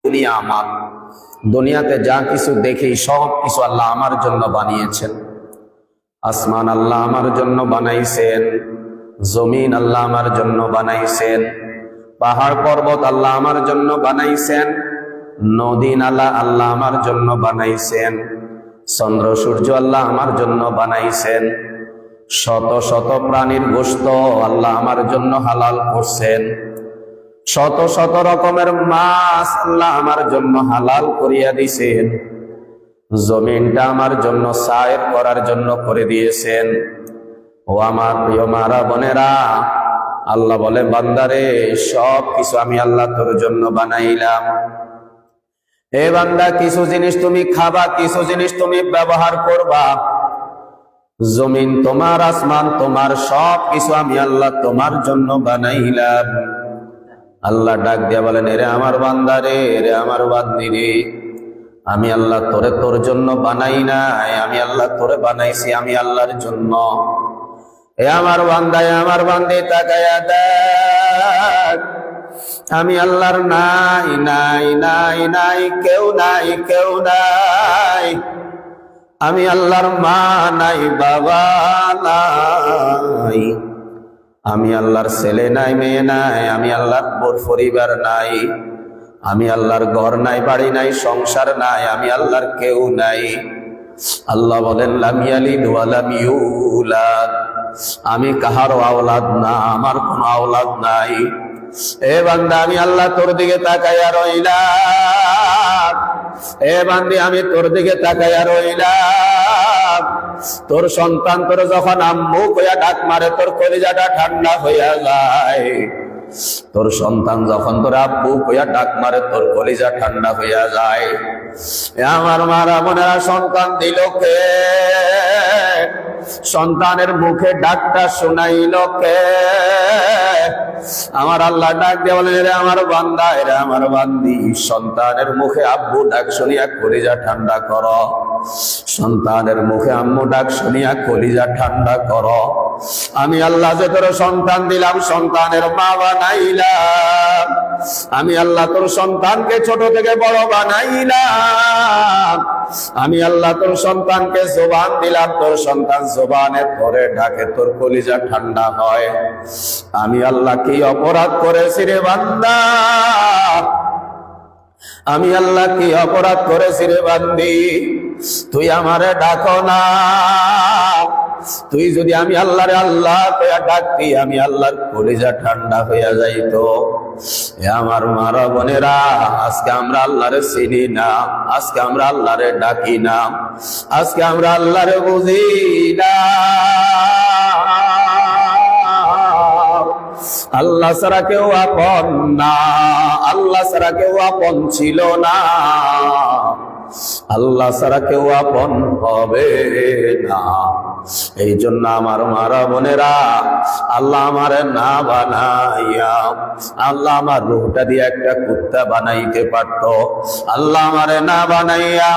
দুনিয়া আমার, দুনিয়াতে যা কিছু দেখি সব কিছু আল্লাহ আমার জন্য বানিয়েছেন। আসমান আল্লাহ আমার জন্য বানাইছেন, জমিন আল্লাহ আমার জন্য বানাইছেন, পাহাড় পর্বত আল্লাহ আমার জন্য বানাইছেন, নদী নালা আল্লাহ আমার জন্য বানাইছেন, চন্দ্র সূর্য আল্লাহ আমার জন্য বানাইছেন, শত শত প্রাণীর গোশত আল্লাহ আমার জন্য হালাল করছেন, শত শত রকমের মাছ আল্লাহ আমার জন্য হালাল করিয়া দিয়েছেন, জমিনটা আমার জন্য সায়ের করার জন্য করে দিয়েছেন। ও আমার প্রিয় মারা বোনেরা, আল্লাহ বলে বান্দারে সব কিছু আমি আল্লাহ তোর জন্য বানাইলাম। এ বান্দা, কিছু জিনিস তুমি খাবা, কিছু জিনিস তুমি ব্যবহার করবা, জমিন তোমার, আসমান তোমার, সব কিছু আমি আল্লাহ তোমার জন্য বানাইলাম। আল্লাহ ডাক দিয়া বলেন, এরে আমার বান্দারে, এরে আমার বান্দি রে, আমি আল্লাহ তোরে তোর জন্য বানাই নাই, আমি আল্লাহ তোরে বানাইছি আমি আল্লাহর জন্য। এ আমার বান্দা, এ আমার বান্দি, তাকায়া দেখ, আমি আল্লাহর নাই নাই নাই নাই, কেউ নাই, কেউ নাই। আমি আল্লাহর মা নাই, বাবা নাই, আমি আল্লাহর ছেলে নাই, মেয়ে নাই, আমি আল্লাহর পরিবার নাই, আমি আল্লাহর ঘর নাই, বাড়ি নাই, সংসার নাই, আমি আল্লাহর কেউ নাই। আল্লাহ বলেন, লাম ইয়ালিদ ওয়া লাম ইউলাদ, আমি কাহারও আওলাদ না, আমার কোনো আওলাদ নাই। এ বান্দা, আমি আল্লাহ তোর দিকে তাকাইয়া রইলাম। এ বান্দি, আমি তোর দিকে তাকাইয়া রইলাম। তোর সন্তান তোর যখন আম্মু কইয়া ডাক মারে, তোর কলিজাটা ঠান্ডা হইয়া যায়। তোর সন্তান যখন তোর আব্বু কইয়া ডাক মারে, তোর কলিজা ঠান্ডা হইয়া যায়। আমার মারা বোনেরা, সন্তান দিল কে? সন্তানের মুখে ডাকটা শোনাইল কে? আমার আল্লাহ ডাক দিয়ে বলেন, এরে আমার বান্দা, এরে আমার বান্দি, সন্তানের মুখে আব্বু ডাক শুনিয়া কলিজা ঠান্ডা কর, সন্তানের মুখে আম্মু ডাক শুনিয়া কলিজা ঠান্ডা কর। আমি আল্লাহ যে তোর সন্তান দিলাম, সন্তানের মা বানাইলাম। আমি আল্লাহ তোর সন্তানকে ছোট থেকে বড় বানাইলাম। আমি আল্লাহ তোর সন্তানকে জবান দিলাম, তোর সন্তান জবানে ধরে ডাকে, তোর কলিজা ঠান্ডা হয়। আমি আল্লাহ কি অপরাধ করেছি রে বান্দা? আমি আল্লাহ কি অপরাধ করেছি রে বান্দি? তুই আমারে ডাকো না। তুই যদি আমি আল্লাহরে আল্লাহ কইয়া ডাকতি, আমি আল্লাহর কলিজা ঠান্ডা হইয়া যাইতো। আমার মারা বোনেরা, আজকে আমরা আল্লাহরে চিনি না, আজকে আমরা আল্লাহরে ডাকি না, আজকে আমরা আল্লাহরে বুঝি না। আল্লাহ ছাড়া কেউ আপন না, আল্লাহ ছাড়া কেউ আপন ছিল না, আল্লাহ ছাড়া কেউ আপন হবে না। এই জন্য আমার মারা বোনেরা, আল্লাহ আমারে না বানাইয়া, আল্লাহ আমার রূহটা দিয়ে একটা কুত্তা বানাইতে পারত। আল্লাহ আমারে না বানাইয়া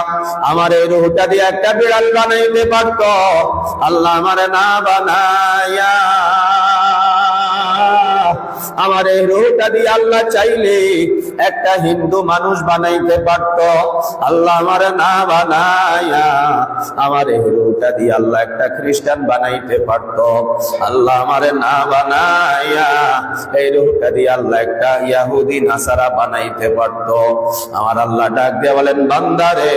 আমার এই রূহটা দিয়ে একটা বিড়াল বানাইতে পারত। আল্লাহ আমারে না বানাইয়া আমার এই রূহটা দিয়ে আল্লাহ চাইলে একটা হিন্দু মানুষ বানাইতে পারত। আল্লাহ আমারে না বানাইয়া আমার এই রূহটা দিয়ে আল্লাহ একটা খ্রিস্টান বানাইতে পারত। আল্লাহ আমারে না বানাইয়া এই রূহটা দিয়ে আল্লাহ একটা ইহুদি নাসারা বানাইতে পারত। আমার আল্লাহ ডাক দিয়ে বলেন, বান্দারে,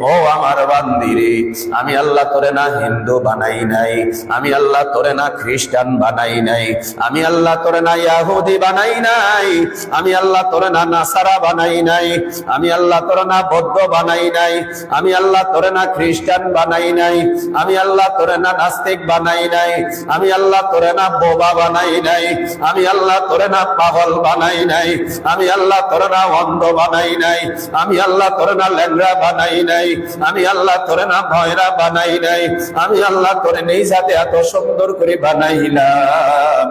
ও আমার বান্দিরে, আমি আল্লাহ তোরে না হিন্দু বানাই নাই, আমি আল্লাহ তোরে না খ্রিস্টান বানাই নাই, আমি আল্লাহ তোরে না ইহুদি বানাই নাই, আমি আল্লাহ তোরে না নাসারা বানাই নাই, আমি আল্লাহ তোরে না বৌদ্ধ বানাই নাই, আমি আল্লাহ তোরে না খ্রিস্টান বানাই নাই, আমি আল্লাহ তোরে না নাস্তিক বানাই নাই, আমি আল্লাহ তোরে না বোবা বানাই নাই, আমি আল্লাহ তোরে না পাগল বানাই নাই, আমি আল্লাহ তোরে না অন্ধ বানাই নাই, আমি আল্লাহ তোরে না ল্যাংড়া বানাই নাই, আমি আল্লাহ তোরে না ভয়রা বানাই নাই, আমি আল্লাহ তোরে নেই যাতে এত সুন্দর করে বানাইলাম।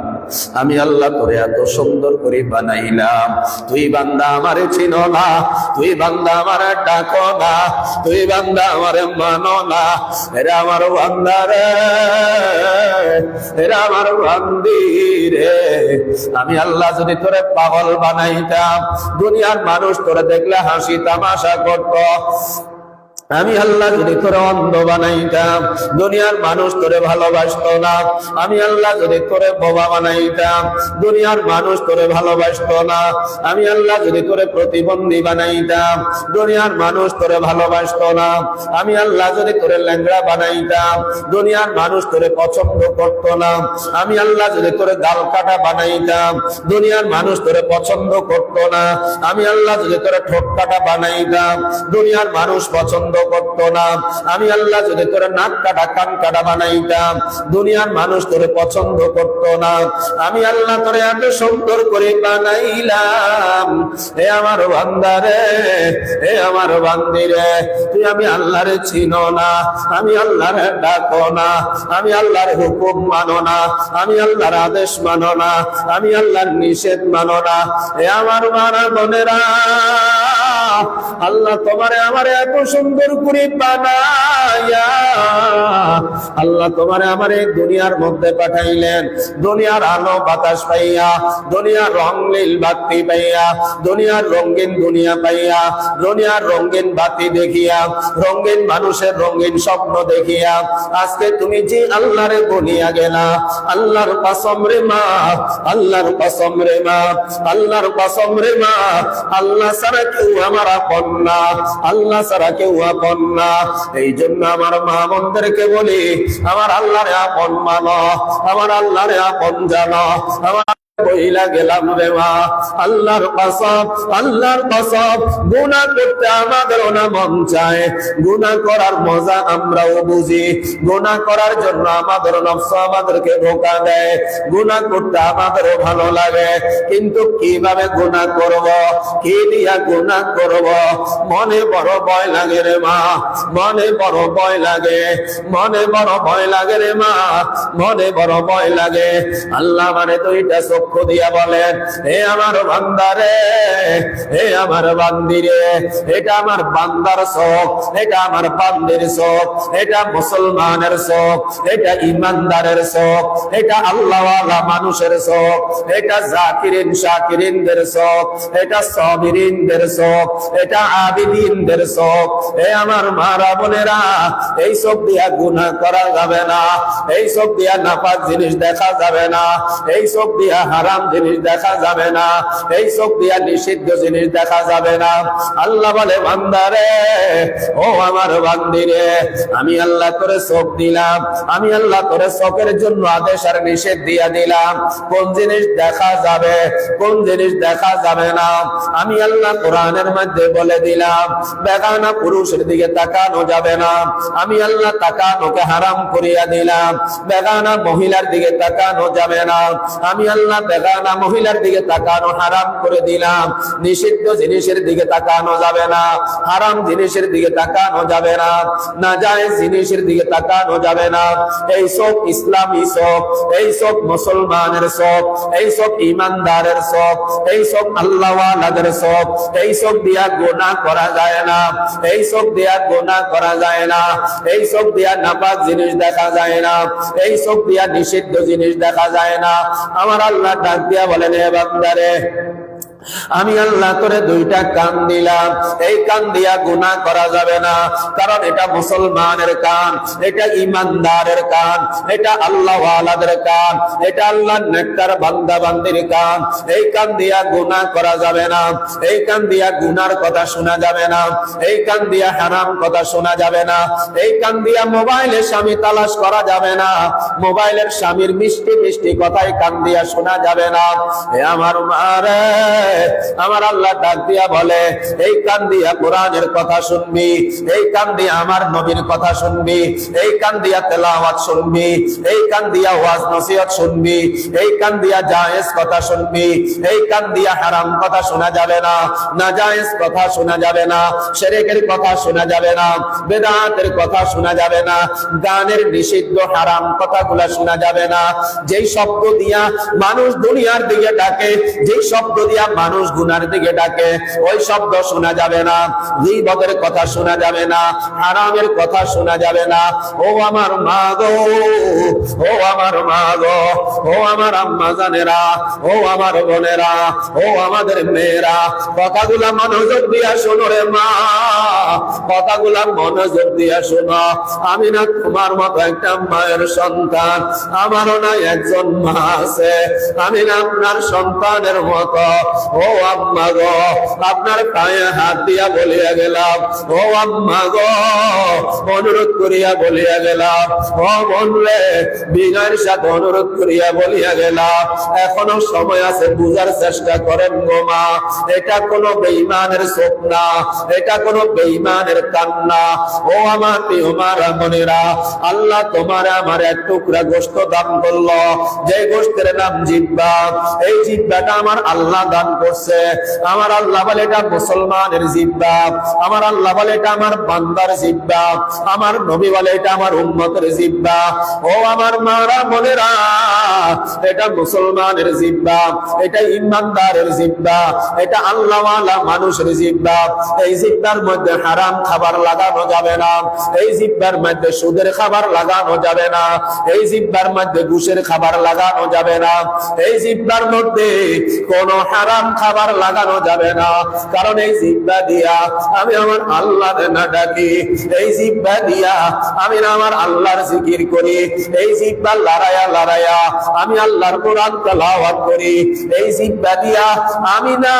আমি আল্লাহ তোরে এত সুন্দর করে বানাইলাম, তুই বান্দা আমারে চিনো না, তুই বান্দা আমারে ডাকো না, তুই বান্দা আমারে মানো না। এরা আমার বান্দা রে, এরা আমার বান্দি রে। আমি আল্লাহ যদি তোরে পাগল বানাইতাম, দুনিয়ার মানুষ তোরে দেখলে হাসি তামাশা করত। আমি আল্লাহ যদি তোরে অন্ধ বানাইতাম, দুনিয়ার মানুষ তোরে ভালোবাসতো না। আমি আল্লাহ যদি তোরে বোবা বানাইতাম, দুনিয়ার মানুষ তোরে ভালোবাসতো না। আমি আল্লাহ যদি তোরে প্রতিবন্ধী বানাইতাম, দুনিয়ার মানুষ তোরে ভালোবাসতো না। আমি আল্লাহ যদি তোরে ল্যাংড়া বানাইতাম, দুনিয়ার মানুষ তোরে পছন্দ করতো না। আমি আল্লাহ যদি তোরে গাল কাটা বানাইতাম, দুনিয়ার মানুষ তোরে পছন্দ করতো না। আমি আল্লাহ যদি তোরে ঠোঁট কাটা বানাইতাম, দুনিয়ার মানুষ পছন্দ করতো না। আমি আল্লাহ যদি তোরে নাক কাটা কান কাটা বানাইতাম, দুনিয়ার মানুষ তোরে পছন্দ করতো না। আমি আল্লাহ তোরে এত সুন্দর করে বানাইলাম, হে আমার বান্দা রে, হে আমার বান্দি রে, তুই আমি আল্লাহর চিনো না, আমি আল্লাহর ডাকো না, আমি আল্লাহর হুকুম মানো না, আমি আল্লাহর আদেশ মানো না, আমি আল্লাহর নিষেধ মানো না। হে আমার মারা বোনেরা, আল্লাহ তোমারে আমারে এত সুন্দর করে বানায়া, আল্লাহ তোমারে আমারে দুনিয়ার মধ্যে পাঠাইলেন, দুনিয়ার আলো বাতাস পাইয়া, দুনিয়ার রঙিন বাতি পাইয়া, দুনিয়ার রঙিন দুনিয়া পাইয়া, দুনিয়ার রঙিন বাতি দেখিয়া, রঙিন মানুষের রঙিন স্বপ্ন দেখিয়া আজকে তুমি যে আল্লাহরে বলিয়া গেলা, আল্লাহর কসম রে মা, আল্লাহর কসম রে মা, আল্লাহর কসম রে মা, আল্লাহ ছাড়া কেউ আমার আপন না, আল্লাহ ছাড়া কেউ আপন না। এই জন্য আমার মা বোনদেরকে বলি, আমার আল্লাহরে আপন মানো, আমার আল্লাহরে আপন জানো। আমার বইলা গেলাম রে মা, আল্লাহর কসম, আল্লাহর কসম, গুনাহ করতে আমাদেরও না মন চায়, গুনাহ করার মজা আমরাও বুঝি, গুনাহ করার জন্য আমাদের নফস আমাদেরকে ধোঁকা দেয়, গুনাহ করতে আমাদেরও ভালো লাগে, কিন্তু কিভাবে গুনাহ করব, কি দিয়া গুনাহ করব, মনে বড় ভয় লাগে রে মা, মনে বড় ভয় লাগে, মনে বড় ভয় লাগে রে মা, মনে বড় ভয় লাগে। আল্লাহ মানে দুইটা চক্ষু দিয়া বলেন, হে আমার বান্দা রে, হে আমার বান্দি রে, এটা আমার বান্দার চোখ, এটা আমার বান্দির চোখ, এটা মুসলমানের চোখ, এটা ইমানদারের চোখ, এটা আল্লাহওয়ালা মানুষের চোখ, এটা জাকিরিন শাকিরিনদের চোখ, এটা সাবিরিনদের চোখ, এটা আবিদিনদের চোখ। হে আমার মারা বোনেরা, এই চোখ দিয়া গুনাহ করা যাবে না, এই চোখ দিয়া নাপাক জিনিস দেখা যাবে না, এই চোখ দিয়া হারাম জিনিস দেখা যাবে না, এই চোখ দিয়া নিষিদ্ধ জিনিস দেখা যাবে না। আল্লাহ বলে বান্দারে, ও আমার বান্দিরে, আমি আল্লাহ তোরে চোখ দিলাম, আমি আল্লাহ তোরে চোখের জন্য আদেশ আর নিষেধ দিয়া দিলাম, কোন জিনিস দেখা যাবে, কোন জিনিস দেখা যাবে না। আমি আল্লাহ কোরআনের মধ্যে বলে দিলাম, বেগানা পুরুষের দিকে তাকানো যাবে না, আমি আল্লাহ তাকানোকে হারাম করিয়া দিলাম, বেগানা মহিলার দিকে তাকানো যাবে না, আমি আল্লাহ বেগানা মহিলার দিকে তাকানো হারাম করে দিলাম, নিষিদ্ধ জিনিসের দিকে তাকানো যাবে না, হারাম জিনিসের দিকে তাকানো যাবে না, নাজায়েজ জিনিসের দিকে তাকানো যাবে না। এই সব ইসলামী সব, এই সব মুসলমানের সব, এই সব ইমানদারের সব, এই সব আল্লাহওয়ালাদের সব, এই সব দিয়া গুনাহ করা যায় না, এই সব দিয়া গুনাহ করা যায় না, এই সব দিয়া নাপাক জিনিস দেখা যায় না, এই সব দিয়া নিষিদ্ধ জিনিস দেখা যায় না। আমার আল্লাহ ডাক দিয়া বলেন, হে বান্দারে, আমি আল্লাহ তোরে দুইটা কান দিলাম, এই কান দিয়া গুনাহ করা যাবে না, কারণ এটা মুসলমানের কান, এটা ইমানদারের কান, এটা আল্লাহওয়ালাদের কান, এটা আল্লাহর নেককার বান্দা বান্দির কান। এই কান দিয়া গুনাহ করা যাবে না, এই কান দিয়া গুনার কথা শোনা যাবে না, এই কান দিয়া হারাম কথা শোনা যাবে না, এই কান দিয়া মোবাইলের স্বামী তালাশ করা যাবে না, মোবাইলের স্বামীর মিষ্টি মিষ্টি কথাই কান দিয়া শোনা যাবে না। হে আমার মারে, আমার আল্লাহ ডাক দিয়া বলে, এই কান দিয়া কোরআনের কথা শুনবি, এই কান দিয়া আমার নবীর কথা শুনবি, এই কান দিয়া তেলাওয়াত শুনবি, এই কান দিয়া ওয়াজ নসিহত শুনবি, এই কান দিয়া জায়েজ কথা শুনবি, এই কান দিয়া হারাম কথা শোনা যাবে না, নাজায়েজ কথা শোনা যাবে না, শিরকের কথা শোনা যাবে না, বেদাতের কথা শোনা যাবে না, গানের নিষিদ্ধ হারাম কথাগুলা শোনা যাবে না। যেই শব্দ দিয়া মানুষ দুনিয়ার দিকে ডাকে, যেই শব্দ দিয়া মানুষ গুনার দিকে ডাকে, ওই শব্দ শোনা যাবে না। গীবতের কথা শোনা যাবে না, হারামের কথা শোনা যাবে না। ও আমার মা গো, ও আমার মা গো, ও আমার আম্মা জানেরা, ও আমার বোনেরা, ও আমাদের মেয়েরা, কথাগুলা মনোযোগ দিয়া শোনো রে মা, কথাগুলা মনোযোগ দিয়া শোনো। আমি না তোমার মতো একটা মায়ের সন্তান, আমারও না একজন মা আছে, আমি না আপনার সন্তানের মতো। ও আম্মা গো, আপনার পায়ে হাত দিয়া বলিয়া গেলাম, ও আম্মা গো, অনুরোধ করিয়া বলিয়া গেলাম, ও বোন রে, বিনয়ের সাথে অনুরোধ করিয়া বলিয়া গেলাম, এখনো সময় আছে, বুঝার চেষ্টা করেন গো মা। এটা কোনো বেঈমানের চোখ না, এটা কোনো বেঈমানের কান্না। ও আমার প্রিয় মা রামনেরা, আল্লাহ তোমার আমার এক টুকরা গোশত দান করলো, যে গোশতের নাম জিহ্বা। এই জিহ্বাটা আমার আল্লাহ দান করছে। আমার আল্লাহ বলে এটা মুসলমানের জিহ্বা, আমার আল্লাহ বলে এটা আমার বান্দার জিহ্বা, আমার নবী বলে এটা আমার উম্মতের জিহ্বা। ও আমার মা রামনেরা, এটা মুসলমানের জিহ্বা, এটা ইমানদারের জিহ্বা, এটা আল্লাহওয়ালা মানুষের জিহ্বা। এই জিহ্বার মধ্যে হারাম খাবার লাগানো যাবে না, এই জিহ্বার মধ্যে সুদের খাবার লাগানো যাবে না, এই জিহ্বার মধ্যে ঘুষের খাবার লাগানো যাবে না, এই জিহ্বার মধ্যে কোন হারাম খাবার লাগানো যাবে না। কারণ এই জিহ্বা দিয়া আমি আমার আল্লাহর না ডাকি, এই জিহ্বা দিয়া আমি না আমার আল্লাহর জিকির করি, এই জিহ্বা লড়াইয়া লড়াইয়া আমি আল্লাহর কোরআন তেলাওয়াত করি, এই জিহ্বা দিয়া আমি না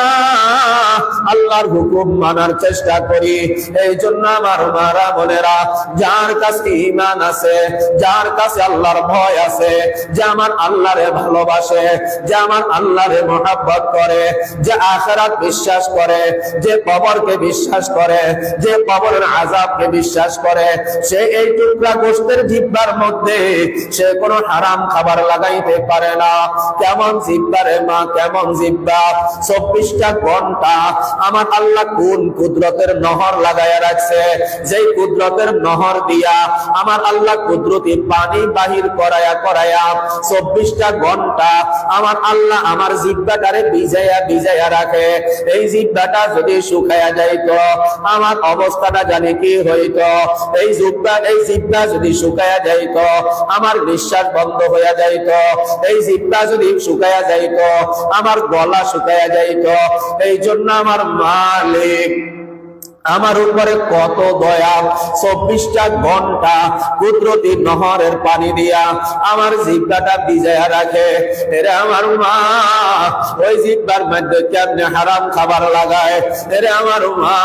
আল্লাহর হুকুম মানার চেষ্টা করি। এই জন্য আমার মারা বোনেরা, যার কাছে ঈমান আছে, যার কাছে আল্লাহর ভয় আছে, যে আমার আল্লাহরে ভালোবাসে, যে আমার আল্লাহরে মহব্বত করে, যে আখিরাত বিশ্বাস করে, যে কবরকে বিশ্বাস করে, যে কবরের আযাবকে বিশ্বাস করে, সে এই টুকরা গোশতের জিহ্বার মধ্যে সে কোনো হারাম খাবার লাগাইতে পারে না। কেমন জিহ্বা রে মা, কেমন জিহ্বা! 24টা ঘন্টা আমার আল্লাহ কোন কুদরতের নহর লাগায়া রাখছে, যেই কুদরতের নহর দিয়া আমার আল্লাহ কুদরতি পানি বাহির করায়া করায়া 24টা ঘন্টা আমার আল্লাহ আমার জিহ্বাটারে ভিজাইয়া ভিজাইয়া রাখে। এই জিহ্বাটা যদি শুকায়া যাইতো আমার অবস্থাটা জানি কি হইতো। এই জিহ্বা যদি শুকায়া যাইতো আমার নিঃশ্বাস বন্ধ হইয়া যাইতো। এই জিহ্বা যদি শুকায়া যাইতো আমার গলা শুকায়া যাইতো। এই জন্য আমার মালিক আমার উপরে কত দয়া, 24টা ঘন্টা কুদরতি নহরের পানি দিয়া আমার জিহ্বাটা ভিজায়া রাখে। এরে আমার মা, ওই জিহ্বার মধ্যে কেমনে হারাম খাবার লাগায়, এরে আমার মা,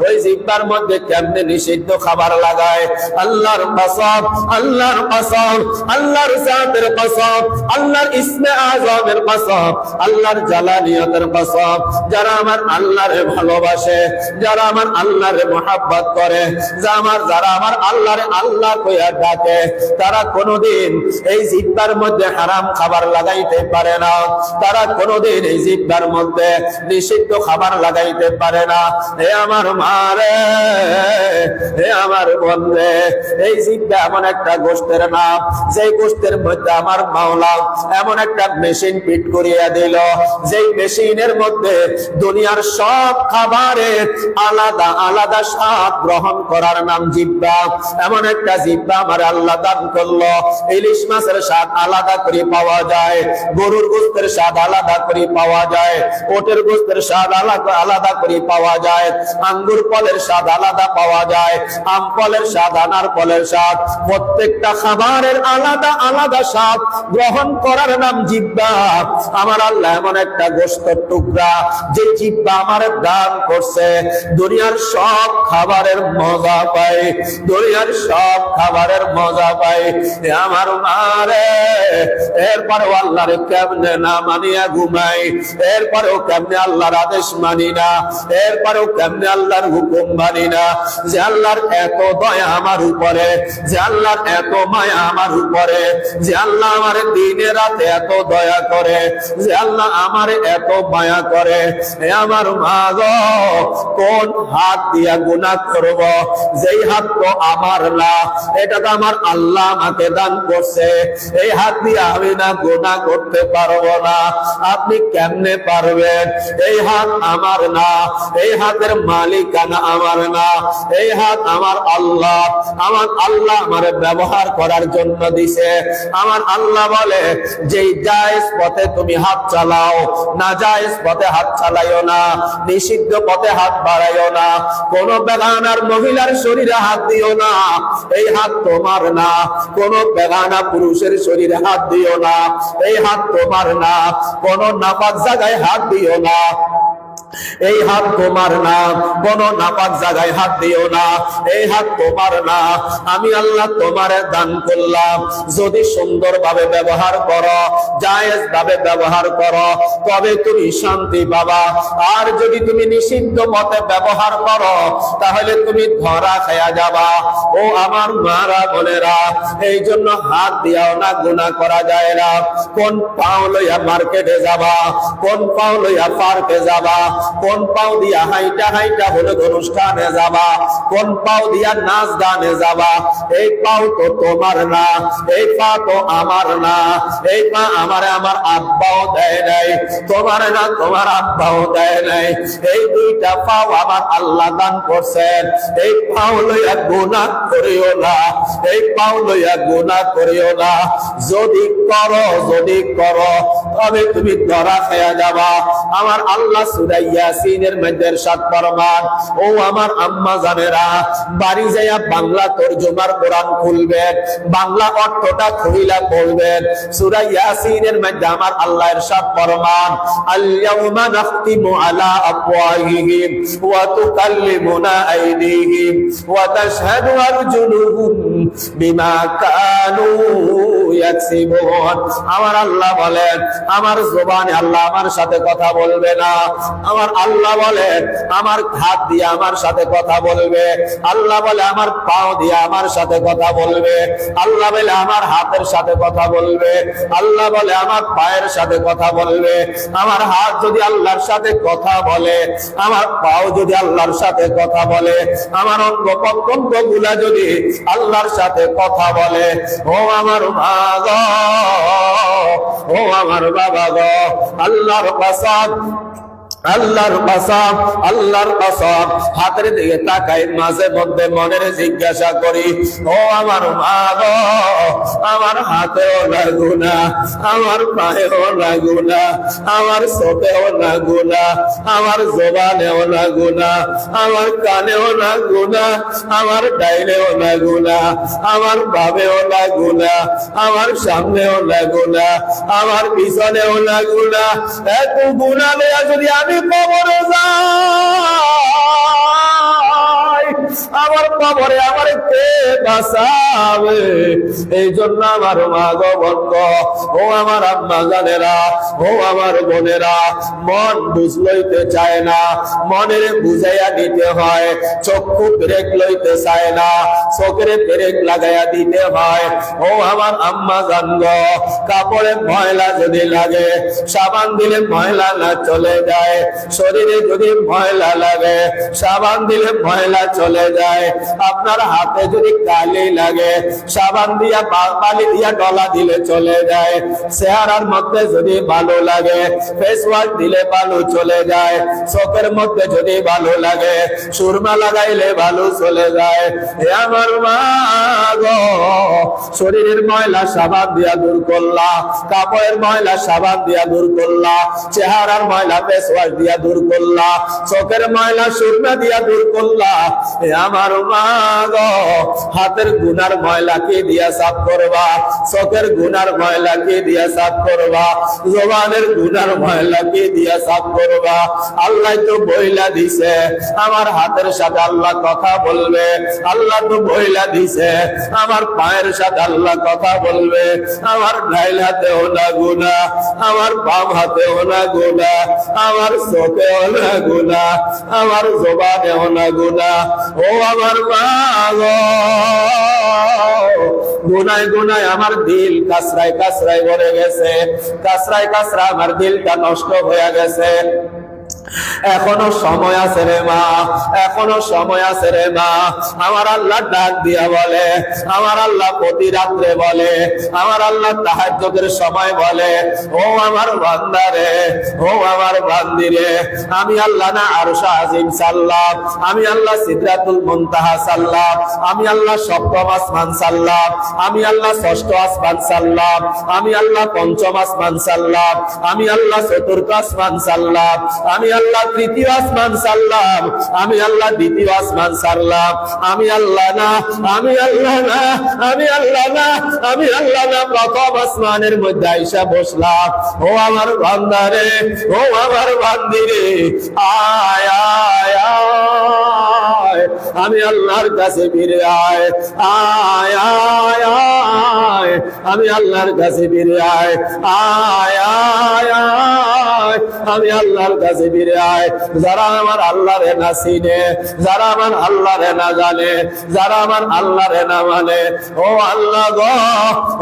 ওই জিহ্বার মধ্যে কেমনে নিষিদ্ধ খাবার লাগায়। আল্লাহর কসম, আল্লাহর কসম, আল্লাহর জাতের কসম, আল্লাহর ইসমে আযমের কসম, আল্লাহর জালালিয়াতের কসম, যারা আমার আল্লাহরে ভালোবাসে, যারা আমার আল্লাহরে মহব্বত করে, যারা আমার আল্লাহরে আল্লাহ কইয়া ডাকে, তারা কোনোদিন এই জিহ্বার মধ্যে হারাম খাবার লাগাইতে পারে না, তারা কোনোদিন এই জিহ্বার মধ্যে নিষিদ্ধ খাবার লাগাইতে পারে না। হে আমার মা রে, হে আমার বোন রে, এই জিহ্বা এমন একটা গোশতের নাম, যেই গোশতের মধ্যে আমার মাওলা এমন একটা মেশিন ফিট করিয়া দিল, যেই মেশিনের মধ্যে দুনিয়ার সব খাবারের আলাদা আলাদা স্বাদ গ্রহণ করার নাম জিহ্বা। এমন একটা জিহ্বা আমার আল্লাহ দান করলো। ইলিশ মাছের স্বাদ আলাদা করে পাওয়া যায়, গরুর গোশতের স্বাদ আলাদা করে পাওয়া যায়, ওটের গোশতের স্বাদ আলাদা করে পাওয়া যায়, আঙ্গুর ফলের স্বাদ আলাদা পাওয়া যায়, আম ফলের স্বাদ, আনার ফলের স্বাদ, প্রত্যেকটা খাবারের আলাদা আলাদা স্বাদ গ্রহণ করার নাম জিহ্বা। আমার আল্লাহ এমন একটা গোশতের টুকরা যে জিহ্বা আমার দান করছে, দুনিয়ার সব খাবারের মজা পায়, দুনিয়ার সব খাবারের মজা পায়। আমার মারে এরপরেও আল্লাহরে কেমনে না মানিয়া ঘুমাই, এরপরেও কেমনে আল্লাহর আদেশ মানি না, এরপরেও কেমনে আল্লাহর হুকুম মানি না। যে আল্লাহর এত দয়া আমার উপরে, যে আল্লাহর এত মায়া আমার উপরে, যে আল্লাহ আমার দিনে রাতে এত দয়া করে, যে আল্লাহ আমার এত মায়া করে। আমার মা গো, কোন হাত দিয়া গুনাহ করব? যেই হাত তো আমার না, এটা তো আমার আল্লাহ আমাকে দান করছে। এই হাত দিয়ে আমি না গুনাহ করতে পারবো না। আপনি কেমনে পারবেন? এই হাত আমার না, এই হাতের মালিকানা আমার না, এই হাত আমার আল্লাহ। আমার আল্লাহ আমার ব্যবহার করার জন্য দিছে। আমার আল্লাহ বলে যে জায়েজ পথে তুমি হাত চালাও, না জায়েজ পথে হাত চালাইও না, নিষিদ্ধ পথে হাত বাড়াইও না, কোন বেগানার মহিলার শরীরে হাত দিও না, এই হাত তোমার না। কোন বেগানা পুরুষের শরীরে হাত দিও না, এই হাত তোমার না। কোন নাপাক জায়গায় হাত দিও না, এই হাত তোমার না। কোন নাপাক জায়গায় হাত দিও না, এই হাত তোমার না। আমি আল্লাহ তোমারে দান করলাম, যদি সুন্দরভাবে ব্যবহার করো, জায়েজ ভাবে ব্যবহার করো, তবে তুমি শান্তি পাবা। আর যদি তুমি নিষিদ্ধ পথে ব্যবহার করো, তাহলে তুমি ধরা খেয়া যাবা। ও আমার মারা বোনেরা, এই জন্য হাত দিয়াও না গুনাহ করা যায় না। কোন পাও লইয়া মার্কেটে যাবা, কোন পাও লইয়া পার্কে যাবা, কোন পাও দিয়া হাইটা হাইটা হলুদ অনুষ্ঠানে যাবা, কোন পাও দিয়া নাচ গানে যাবা, এই পাও তো তোমার না, এই পা তো আমার না। এই পা আমারে আমার আব্বাও দেয় নাই, তোমার না তোমার আব্বাও দেয় নাই। এই দুইটা পাও আমার আল্লাহ দান করছেন। এই পাও লইয়া গুনাহ করিও না, এই পাও লইয়া গুনাহ করিও না। যদি করো, যদি করো, তবে তুমি ধরা খেয়া যাবা। আমার আল্লাহ সূরা ইয়াসিনের মধ্যে ইরশাদ ফরমান, ও আমার আম্মা জানেরা, বাড়ি যাইয়া বাংলা তরজমার কোরআন খুলবেন, বাংলা অর্থটা খুইলা পড়বেন। সূরা ইয়াসিনের মধ্যে আমার আল্লাহ ইরশাদ ফরমান, আল ইয়াউমা নাখতিমু আলা আফওয়াহিহিম ওয়া তুকাল্লিমুনা আইদিহিম ওয়া তাশহাদু আরজুলুহুম বিমা কানু ইয়াকসিবুন। আমার আল্লাহ বলেন, আমার জবানে আল্লাহ আমার সাথে কথা বলবে না। আমার আল্লাহ বলেন, আমার হাত দিয়ে আমার সাথে কথা বলবে। আল্লাহ বলে আমার পাও দিয়ে আমার সাথে কথা বলবে। আল্লাহ বলে আমার হাতের সাথে কথা বলবে। আল্লাহ বলে আমার পায়ের সাথে কথা বলবে। আমার হাত যদি আল্লাহর সাথে কথা বলে, আমার পাও যদি আল্লাহর সাথে কথা বলে, আমার অঙ্গ প্রত্যঙ্গ গুলা যদি আল্লাহর সাথে কথা বলে, ও আমার মা গো, ও আমার বাবা গো, আল্লাহর কসম, আল্লাহর কসম, আল্লাহর কসম, হাতের দিকে তাকাই মাঝে মধ্যে মনের জিজ্ঞাসা করি, ও আমার মা গো, আমার হাতেও লাগু না, আমার পায়েও লাগু না, আমার চোখেও লাগু না, আমার জবানেও লাগু না, আমার কানেও লাগু না, আমার ডাইনেও লাগু না, আমার বাবেও লাগু না, আমার সামনেও লাগু না, আমার পিছনেও লাগু না। এত গুনাহ লইয়া যদি আমি কবরে যাই, আমার কবরে আমার কে বাঁচাবে? এই জন্য আমার মা গো, বন্ধ, ও আমার আম্মা জানেরা, ও আমার বোনেরা, মন বুঝ লইতে চায় না, মনের বুঝাইয়া দিতে হয়। চক্ষু ব্রেক লইতে চায় না, চোখের ব্রেক লাগাইয়া দিতে হয়। ও আমার আম্মা জান গো, কাপড়ে ময়লা যদি লাগে, সাবান দিলে ময়লা না চলে যায়। শরীরে যদি ময়লা লাগে, সাবান দিলে ময়লা চলে যায়। আপনার হাতে যদি কালি লাগে, সাবান দিয়া বালি দিয়া ডলা দিলে চলে যায়। চেহারার মধ্যে যদি ভালো লাগে, ফেস ওয়াশ দিলে ভালো চলে যায়। চোখের মধ্যে যদি ভালো লাগে, সুরমা লাগাইলে ভালো চলে যায়। হে আমার মা গো, শরীরের ময়লা সাবান দিয়া দূর করলা, কাপড়ের ময়লা সাবান দিয়া দূর করলা, চেহারার ময়লা ফেস ওয়াশ দিয়া দূর করলা, চোখের ময়লা সুরমা দিয়া দূর করলা। হে আমার মা গো, হাতের গুনার ময়লা কি দিয়া সাফ করবা, চোখের গুনার ময়লা কি দিয়া সাফ করবা, জবানের গুনার ময়লা কি দিয়া সাফ করবা। আল্লাহ তো বইলা দিছে আমার হাতের সাথে আল্লাহ কথা বলবে, আল্লাহ তো বইলা দিছে আমার পায়ের সাথে আল্লাহ কথা বলবে। আমার ডাইল হাতেও না গুনাহ, আমার বাম হাতেও না গুনাহ, আমার চোখেও না গুনাহ, আমার জবানেও না গুনাহ। ও আমার মা গো, গুনায় গুনায় আমার দিল কাসরায় কাসরায় ভরে গেছে, কাসরায় কাসরায় আমার দিলটা নষ্ট হয়ে গেছে। এখনো সময় আছে রে মা, এখনো সময় আছে রে মা। আমার আল্লাহ ডাক দিয়া বলে, আমার আল্লাহ প্রতি রাত্রে বলে, আমার আল্লাহ তাহাজ্জুদের সময় বলে, ও আমার বান্দা রে, ও আমার বান্দি রে, আমি আল্লাহ না আরশ আজিম সাল্লাম, আমি আল্লাহ সিদরাতুল মুনতাহা সাল্লাম, আমি আল্লাহ সপ্তম আসমান সাল্লাম, আমি আল্লাহ ষষ্ঠ আসমান সাল্লাম, আমি আল্লাহ পঞ্চম আসমান সাল্লাম, আমি আল্লাহ চতুর্থ আসমান সাল্লাম, আমি আল্লাহ তৃতীয় আসমান সাল্লাম, আমি আল্লাহ দ্বিতীয় আসমান সাল্লাম। আমি আল্লাহ না, আমি আল্লাহ না, আমি আল্লাহ না, আমি আল্লাহ না প্রথম আসমানের মধ্যে আইসা বসলাম। ও আমার বান্দা রে, ও আমার বান্দি রে, আয় আয় আয়, আমি আল্লাহর কাছে ফিরে আয়, আয় আয় আয়, আমি আল্লাহর কাছে ফিরে আয়, আয় আয় আয়, আমি আল্লাহর কাছে ফিরে আয়। যারা আমার আল্লাহরে না চিনে, যারা আমার আল্লাহরে না জানে, যারা আমার আল্লাহরে না মানে, ও আল্লাহ গো,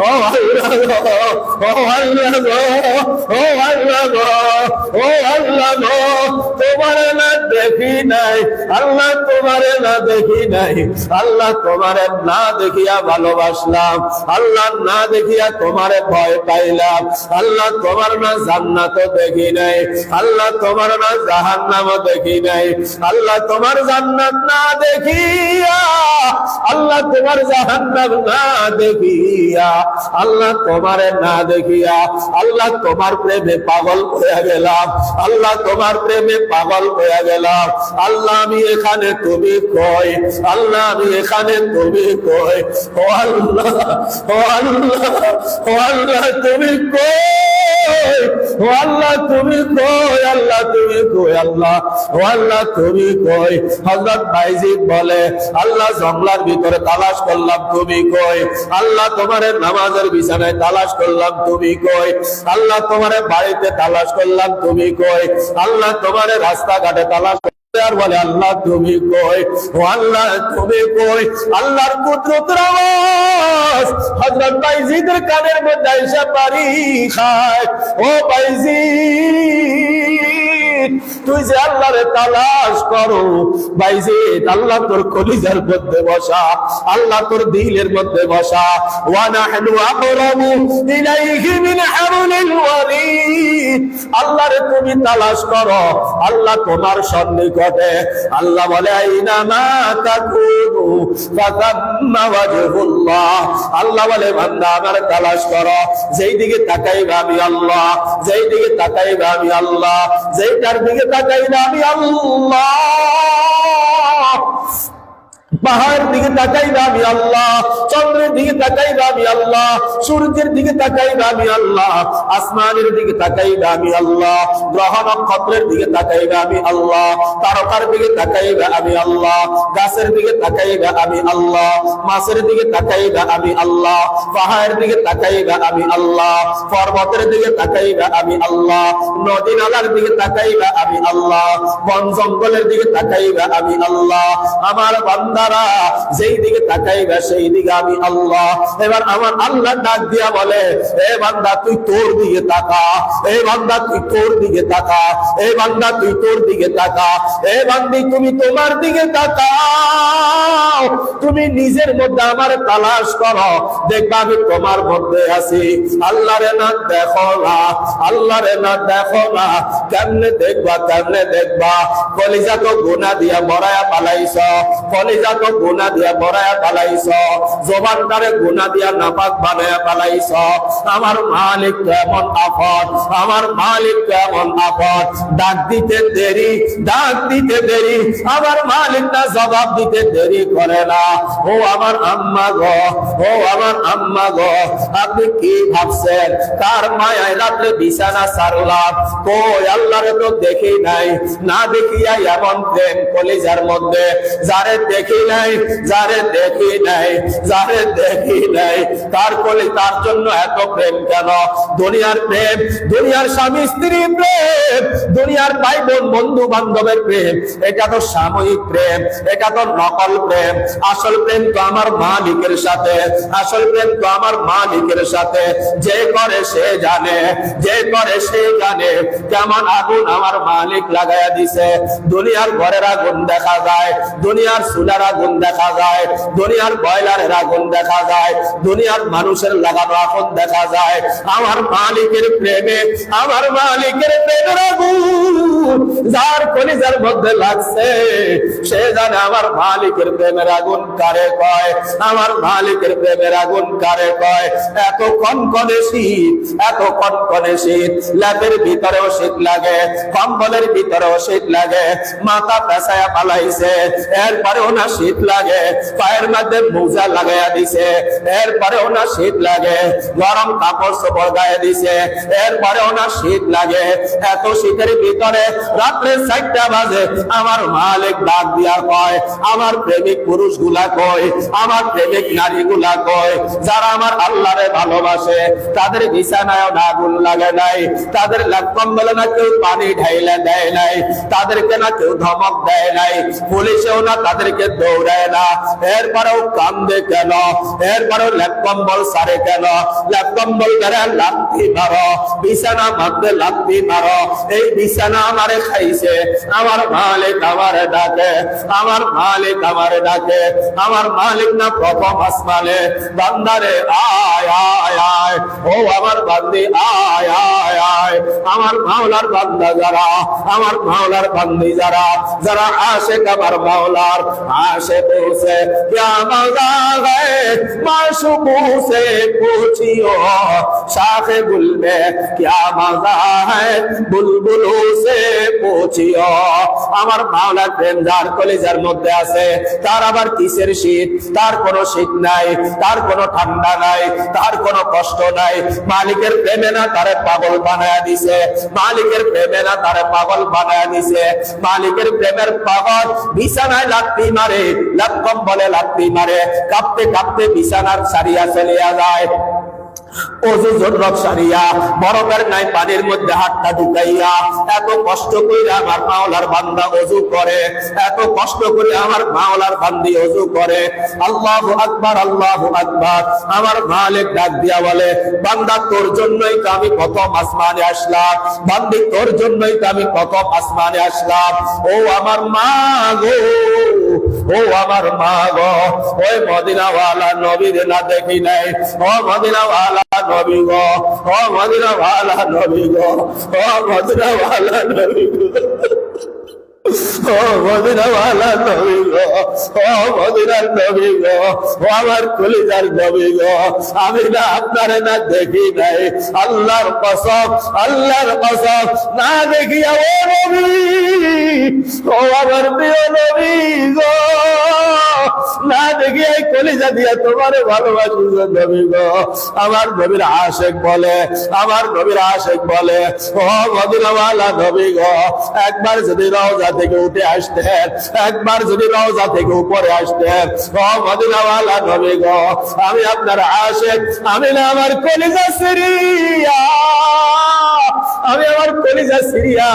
ও আল্লাহ গো, ও আল্লাহ গো, ও আল্লাহ গো, ও আল্লাহ গো, তোমারে না দেখি নাই, আল্লাহ তোমারে না দেখি নাই, আল্লাহ তোমারে না দেখিয়া ভালোবাসলাম, আল্লাহ না দেখিয়া তোমারে ভয় পাইলাম, আল্লাহ তোমার না জান্নাত দেখি নাই, আল্লাহ তোমার না জাহান্নাম দেখি নাই, আল্লাহ তোমার জান্নাত না দেখিয়া, আল্লাহ তোমার জাহান্নাম না দেখিয়া, আল্লাহ তোমারে না দেখিয়া, আল্লাহ তোমার প্রেমে পাগল হয়ে গেলাম, আল্লাহ তোমার প্রেমে পাগল হয়ে গেলাম। আল্লাহ আমি এখানে, তুমি কই, আল্লাহ আমি এখানে, তুমি কই, ও আল্লাহ, ও আল্লাহ, ও আল্লাহ তুমি কই, ও আল্লাহ তুমি কই, আল্লাহ তুমি কই, আল্লাহ, ও আল্লাহ তুমি কই। হযরত বাইজিদ বলে, আল্লাহ জঙ্গলার ভিতরে তালাশ করলাম, তুমি কই, আল্লাহ তোমারে নামাজের বিছানায় তালাশ করলাম, তুমি কই, আল্লাহ তোমারে বাড়িতে তালাশ করলাম, তুমি কই, আল্লাহ তোমারে রাস্তাঘাটে তালাশ আর বলে আল্লাহ তুমি কই, ও আল্লাহ তুমি কই। আল্লাহর কুদরতের আওয়াজ হযরত বাইজিদের কানের মধ্যে আইসা পারি খায়। ও বাইজিদ, তুই যে আল্লাহরে তালাশ করো, বাইজিদ আল্লাহ তোর কলিজার মধ্যে বসা, আল্লাহ তোর দিলের মধ্যে বসা। ওয়া নাহনু আকরাবু ইলাইহি মিন হাবলিল ওয়ারিদ, আল্লাহরে তুমি তালাশ করো, আল্লাহ তোমার সন্নিকটে। আল্লাহ বলে আইনামা তাকুনু ফাতাম্মা ওয়াজহুল্লাহ, আল্লাহ বলে বান্দা আমার তালাশ করো, যেই দিকে তাকাইবা আমি আল্লাহ, যেই দিকে তাকাইবা আমি আল্লাহ, যেইটার দিকে তাকাইবা আমি আল্লাহ। পাহাড়ের দিকে তাকাইবা আমি আল্লাহ, চন্দ্রের দিকে তাকাইবা আমি আল্লাহ, সূর্যের দিকে তাকাইবা আমি আল্লাহ, আসমানের দিকে তাকাইবা আমি আল্লাহ, গ্রহ নক্ষত্রের দিকে তাকাইবা আমি আল্লাহ, তারকার দিকে তাকাইবা আমি আল্লাহ, গাছের দিকে তাকাইবা আমি আল্লাহ, মাছের দিকে তাকাইবা আমি আল্লাহ, পাহাড়ের দিকে তাকাইবা আমি আল্লাহ, পর্বতের দিকে তাকাইবা আমি আল্লাহ, নদী নালার দিকে তাকাইবা আমি আল্লাহ, বন জঙ্গলের দিকে তাকাইবা আমি আল্লাহ। আমার বান্দারা যেই দিকে তাকাইবা সেই দিকে আমি আল্লাহ। এবার আমার আল্লাহ ডাক দিয়া বলে, এ বান্দা তুই তোর দিকে তাকা, এ বান্দা তুই তোর দিকে তাকা, এ বান্দা তুই তোর দিকে তাকা, এ বান্দি তুমি তোমার দিকে তাকাও, তুমি নিজের মধ্যে আমার তালাশ করো, দেখবা আমি তোমার মধ্যে আছি। আল্লাহরে না দেখো না, আল্লাহরে না দেখো না, কেমনে দেখবা, কেমনে দেখবা? কলিজা তো গুনাহ দিয়া মরায়া পালাইছ, কলিজা তো তো গুনাহ দিয়া ভরায়া পালাইছো, জবানটারে গুনাহ দিয়া নাপাক বানায়া পালাইছো। আমার মালিক কেমন আফত, আমার মালিক কেমন আফত। ডাক দিতে দেরি, ডাক দিতে দেরি, আমার মালিক না জবাব দিতে দেরি করে না। ও আমার আম্মা গো, ও আমার আম্মা গো, আপনি কি ভাবছেন কার মায়ায় রাত্রে বিছানা ছাড়লাম? কই আল্লাহরে তো দেখি নাই, না দেখিয়া এমন প্রেম কলিজার মধ্যে। যারে দেখি নাই, যারে দেখি নাই, যারে দেখি নাই, তার কলি তার জন্য এত প্রেম কেন? দুনিয়ার প্রেম, দুনিয়ার স্বামী স্ত্রী প্রেম, দুনিয়ার ভাই বোন বন্ধু বান্ধবের প্রেম, এটা তো সাময়িক প্রেম, এটা তো নকল প্রেম। আসল প্রেম তো আমার মালিকের সাথে, আসল প্রেম তো আমার মালিকের সাথে। যে করে সে জানে, যে করে সে জানে কেমন আগুন আমার মালিক লাগাইয়া দিছে। দুনিয়ার ঘরের আগুন দেখা যায়, দুনিয়ার চুলার আগুন দেখা যায়, দুনিয়ার বয়লারের আগুন দেখা যায়, দুনিয়ার মানুষের লাগানো আগুন দেখা যায়। আমার মালিকের প্রেমে, আমার মালিকের প্রেমের আগুন যার কলিজার মধ্যে লাগছে সে জানে আমার মালিকের প্রেমের আগুন কারে কয়, আমার মালিকের প্রেমের আগুন কারে কয়। এত কনকনে শীত, এত কনকনে শীত, ল্যাপের ভিতরেও শীত লাগে, কম্বলের ভিতরেও শীত লাগে, মাথা পেঁচায়া পালাইছে এরপরেও না শীত লাগে, পায়ের মধ্যে মোজা লাগাইয়া দিছে এরপরেও না শীত লাগে, গরম কাপড় চোপড় গায়ে দিছে এরপরেও না শীত লাগে। এত শীতের ভিতরে রাত্রে 4টা বাজে আমার মালিক ডাক দিয়া কয়, আমার প্রেমিক পুরুষ গুলা কয়, আমার প্রেমিক নারী গুলা কয়, যারা আমার আল্লাহরে ভালোবাসে তাদের বিছানায় না আগুন লাগে নাই, তাদের কম্বলে না কেউ পানি ঢাইলে দেয় নাই, তাদেরকে না কেউ ধমক দেয় নাই, পুলিশেও না তাদেরকে দৌড়ায় না। এরপরেও কান্দে কেন? এরপরেও ল্যাপ কম্বল সারে কেন? ল্যাপ কম্বল ধরে লাথি মারো, বিছানা মধ্যে লাথি মারো। এই বিছানা আমারে খাইছে, আমার মালিক আমারে ডাকে, আমার মালিক আমারে ডাকে। আমার মালিক না প্রথম আসমানে বান্দারে আয় আয় আয়, ও আমার বান্দি আয় আয় আয়। আমার মাওলার বান্দা যারা, আমার মাওলার বান্দি যারা, যারা আশিক আমার মাওলার, আশিক से क्या मजा है माशूकों से पूछियो, शाख गुल में क्या मजा है बुलबुलों से पूछियो। আমার মাওলার প্রেম যার কলিজার মধ্যে আছে তার আবার কিসের শীত? তার কোনো শীত নাই, তার কোনো ঠান্ডা নাই, তার কোনো কষ্ট নাই। মালিকের প্রেমে না তারে পাগল বানায়া দিছে, মালিকের প্রেমে না তারে পাগল বানায়া দিছে। মালিকের প্রেমের পাগল বিছানায় লাথি মারে, লাথ কম্বলে লাথি মারে, কাঁপতে কাঁপতে বিছানার সারিয়া চলিয়া যায়। ওযু জররত সারিয়া বরফের নাই পানির মধ্যে হাতটা ঢুকাইয়া এত কষ্ট করে আমার মাওলার বান্দা ওযু করে, এত কষ্ট করে আমার মাওলার বান্দি ওযু করে। আল্লাহু আকবার, আল্লাহু আকবার। আমার মালিক ডাক দিয়া বলে, বান্দা তোর জন্যই তো আমি প্রথম আসমানে আসলাম, বান্দি তোর জন্যই তো আমি প্রথম আসমানে আসলাম। ও আমার মা গো, ও আমার মা গো, ওই মদিনাওয়ালা নবীর না দেখি নাই, ও মদিনাওয়ালা নবী গো, ও মদিনাওয়ালা নবী গো, ও মদিনাওয়ালা নবী গো, ও মদিনাওয়ালা নবী গো, ও মদিনার নবী গো, ও আমার কলিজার নবী গো, আমি না আপনারে না দেখি নাই, আল্লাহর কসম, আল্লাহর কসম, না দেখিয়া ও নবী, ও আমার প্রিয় নবী গো, না দেখিয়া কলিজা দিয়া তোমারে ভালোবাসি নবী গো। আমার নবীর আশিক বলে, আমার নবীর আশিক বলে, ও মদিনাওয়ালা নবী গো, একবার যদি রওজা থেকে উঠে আসতেন, একবার যদি রওজা থেকে উপরে আসতেন, ও মদিনাওয়ালা নবী গো, আমি আপনার আশিক, আমি না আমার কলিজা সিরিয়া, আমি আমার কলিজা সিরিয়া।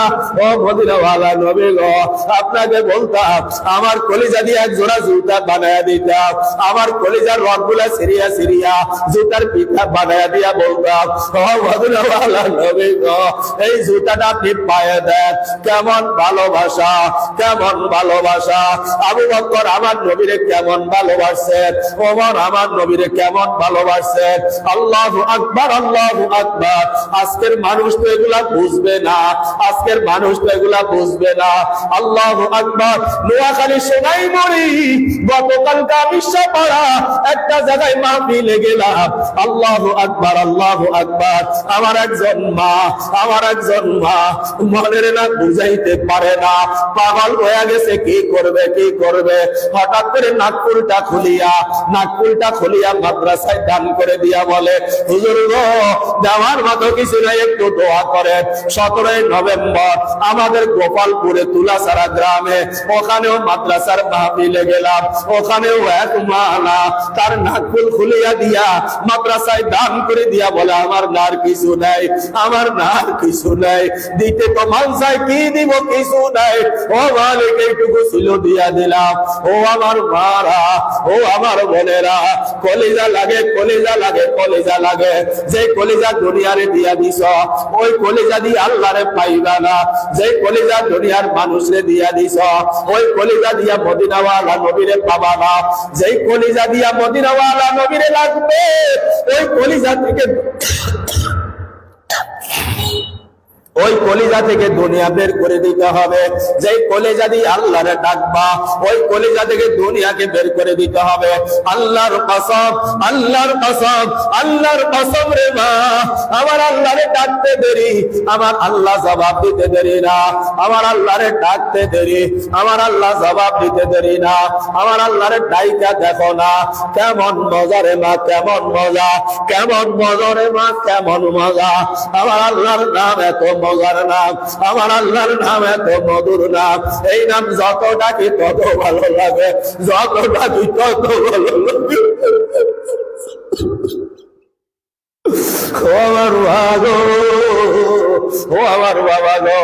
ও মদিনাওয়ালা নবী গো, আপনাকে বলতাম আমার কলিজা দিয়ে এক জোড়া জুতা বানায় বানায়া দিতাম, আমার কলিজার রগগুলা সিরিয়া সিরিয়া জুতার পিঠা বানায়া দিয়া বলতাম, ও মদিনাওয়ালা নবী গো, এই জুতাটা আপনি পায়ে দেন। কেমন ভালোবাসা, কেমন ভালোবাসা। আবু বকর আমার নবীরে কেমন ভালোবাসছেন, ওমর আমার নবীরে কেমন ভালোবাসছেন। আল্লাহু আকবার, আল্লাহু আকবার। আজকের মানুষ তো এগুলা বুঝবে না, আজকের মানুষ তো এগুলা বুঝবে না। আল্লাহু আকবার। নোয়াখালী সোনাইমুড়ি গতকালকে আমি পাড়া একটা জায়গায় মাহফিলে গেলাম। আল্লাহু আকবার, আল্লাহু আকবার। আমার একজন মা, আমার একজন মা মনের না বুঝাইতে পারে না, পাগল হয়ে গেছে, কি করবে কি করবে। হঠাৎ করে নাকফুলটা খুলিয়া মাদ্রাসায় দান করে দিয়া বলে, হুজুর গো, দেওয়ার মতো কিছু নাই, একটু দোয়া করেন। 17 নভেম্বর আমাদের গোপালপুরে তুলাসারা গ্রামে, ওখানেও মাদ্রাসার মাহফিলে গেলাম, ওখানেও এক মানা তার নাকফুল খুলিয়া দিয়া মাদ্রাসায় দান করে দিয়া বলে, আমার নার কিছু নাই, আমার নার কিছু নাই, দিতে তো মন চাই, কি দিব, কিছু নাই, ও মালিক এইটুকু ছিল দিয়া দিলাম। ও আমার মারা, ও আমার বোনেরা, কলিজা লাগে, কলিজা লাগে, কলিজা লাগে। যে কলিজা দুনিয়ারে দিয়া দিছ, ওই কলিজা দিয়ে আল্লাহরে পাইবা না। যে কলিজা দুনিয়ার মানুষরে দিয়া দিছ, ওই কলিজা দিয়া মদিনাওয়ালা নবীরে পাবা না। যে কলিজা দিয়া মদিনাওয়ালা নবীরে লাগবে, ওই কলিজা থেকে ওই কলিজা থেকে দুনিয়া বের করে দিতে হবে। যেই কলিজা দিয়ে আল্লাহরে ডাকবা, ওই কলিজা থেকে দুনিয়াকে বের করে দিতে হবে। আল্লাহর কসম, আল্লাহর কসম, আল্লাহর কসম রে মা, আমার আল্লাহরে ডাকতে দেরি, আমার আল্লাহ জবাব দিতে দেরি না। আমার আল্লাহরে ডাকতে দেরি, আমার আল্লাহ জবাব দিতে দেরি না। আমার আল্লাহরে ডাইকা দেখো না, কেমন মজা রে মা, কেমন মজা, কেমন মজা রে মা, কেমন মজা। আমার আল্লাহর নাম এত মজার নাম, আমার আল্লাহর নাম এত মধুর নাম। এই নাম যত ডাকি তত ভালো লাগে, যত ডাকি তত ভালো লাগে। ও আমার ভাগো, ও আমার বাবা গো,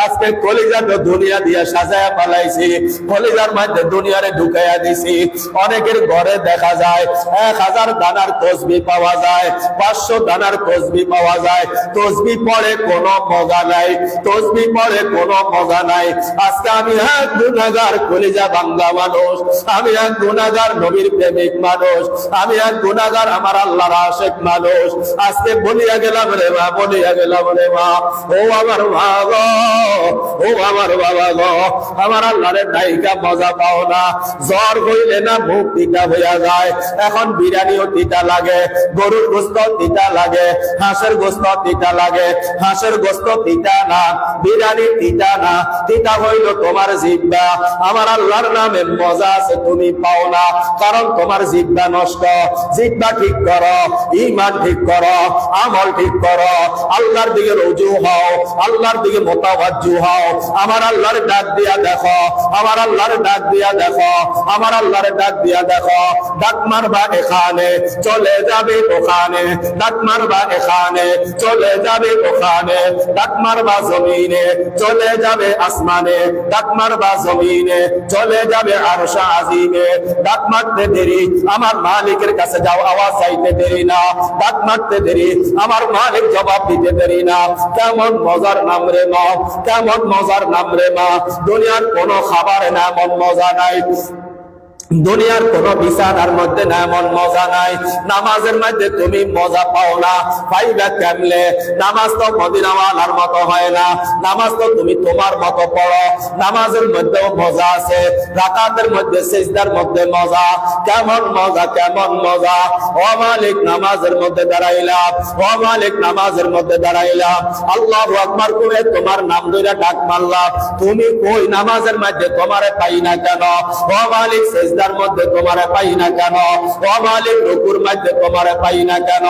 আজকে কলিজা তো দুনিয়া দিয়া সাজায়া পালাইছি, কলিজার মধ্যে দুনিয়ারে ঢুকাইয়া দিছি। অনেকের ঘরে দেখা যায় 1000 দানার তসবিহ পাওয়া যায়, 500 দানার তসবিহ পাওয়া যায়, তসবিহ পড়ে কোনো মজা নাই, তসবিহ পড়ে কোনো মজা নাই। আজকে আমি এক গুনাহগার, কলিজা ভাঙ্গা মানুষ, আমি এক গুনাহগার, নবীর প্রেমিক মানুষ, আমি এক গুনাহগার, আমার আল্লাহর আশিক মানুষ। আজকে বলিয়া গেলাম রে মা, বলিয়া গেলাম রে মা। ও আমার বাবা, ও আমার বাবা গো, আমার আল্লাহরে নাইকা মজা পাও না। জ্বর হইলে না মুখ তিতা হইয়া যায়। এখন বিরিয়ানিও তিতা লাগে, গরুর গোস্ত তিতা লাগে, হাঁসের গোস্ত তিতা লাগে। হাঁসের গোস্ত তিতা না, বিরিয়ানি তিতা না, তিতা হইল তোমার জিহ্বা। আমার আল্লাহর নামে মজা আছে, তুমি পাও না, কারণ তোমার জিহ্বা নষ্ট। জিহ্বা ঠিক করো, ঈমান ঠিক করো, আমল ঠিক করো, আল্লাহর দিকে রুজু হও, আল্লাহর দিকে মুতাওয়াজ্জু হও। আমার আল্লাহর ডাক দিয়া দেখো, আমার আল্লাহর ডাক দিয়া দেখো, আমার আল্লাহর ডাক দিয়া দেখো। ডাক মারবা এখানে, চলে যাবে ওখানে, ডাক মারবা এখানে, চলে যাবে ওখানে, ডাক মারবা জমিনে, চলে যাবে আসমানে, ডাক মারবা জমিনে, চলে যাবে আরশে আজিমে। ডাক মারতে দেরি, আমার মালিকের কাছে যাও, আওয়াজ চাইতে দেরি না। ডাক মারতে দেরি, আমার মালিক জবাব দিতে দেরি না। কেমন মজার নাম রে মা, কেমন মজার নাম রে মা। দুনিয়ার কোনো খাবার না এমন মজা নাই, দুনিয়ার কোন বিছানার মধ্যে না এমন মজা নাই। নামাজের মধ্যে তুমি মজা পাও না, পাইবা কেমনে? নামাজ তো মদিনাওয়ালার মতো হয় না, নামাজ তো তুমি তোমার মতো পড়ো। নামাজের মধ্যেও মজা আছে, রাকাতের মধ্যে, সিজদার মধ্যে মজা। কেমন মজা, কেমন মজা। ও মালিক, নামাজের মধ্যে দাঁড়াইলাম, ও মালিক, নামাজের মধ্যে দাঁড়াইলাম, আল্লাহু আকবার করে তোমার নাম ধরে ডাক মারলাম। তুমি কই? নামাজের মধ্যে তোমারে পাই না কেন? ও মালিক, সিজদার মধ্যে তোমারে পাই না কেন? ও মালিক, রুকুর মধ্যে তোমারে পাই না কেন?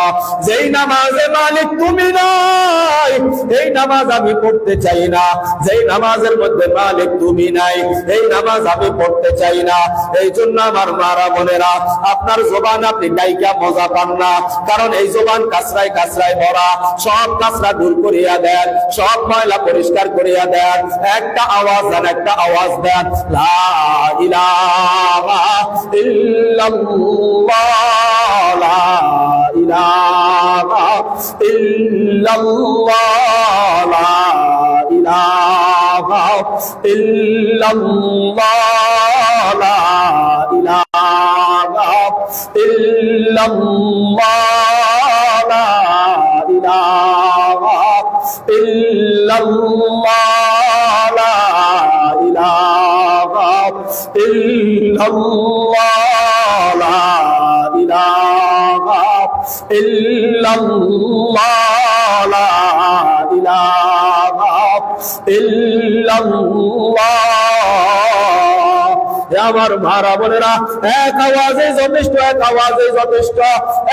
যেই নামাজে মালিক তুমি নাই, এই নামাজ আমি পড়তে চাই না। যেই নামাজের মধ্যে মালিক তুমি নাই, এই নামাজ আমি পড়তে চাই না। এই জন্য আমার মারা বোনেরা, আপনার জবান আপনি ডাইকা মজা পান না, কারণ এই জবান কাচরায় কাচরায় ভরা। সব কাচরা দূর করিয়া দেন, সব ময়লা পরিষ্কার করিয়া দেন। একটা আওয়াজ দেন, একটা আওয়াজ দেন, লা ইলাহা ইল্লাল্লাহ। ইল্লাল্লাহ লা ইলাহা ইল্লাল্লাহ লা ইলাহা ইল্লাল্লাহ লা ইলাহা ইল্লাল্লাহ লা ইলাহা ইল্লাল্লাহ লা ইলাহা ইল্লাল্লাহ লা ইলাহা ইল্লাল্লাহ লা ইলাহা ইল্লাল্লাহ। আমার ভাড়া বোনেরা, এক আওয়াজে যথেষ্ট, এক আওয়াজে যথেষ্ট।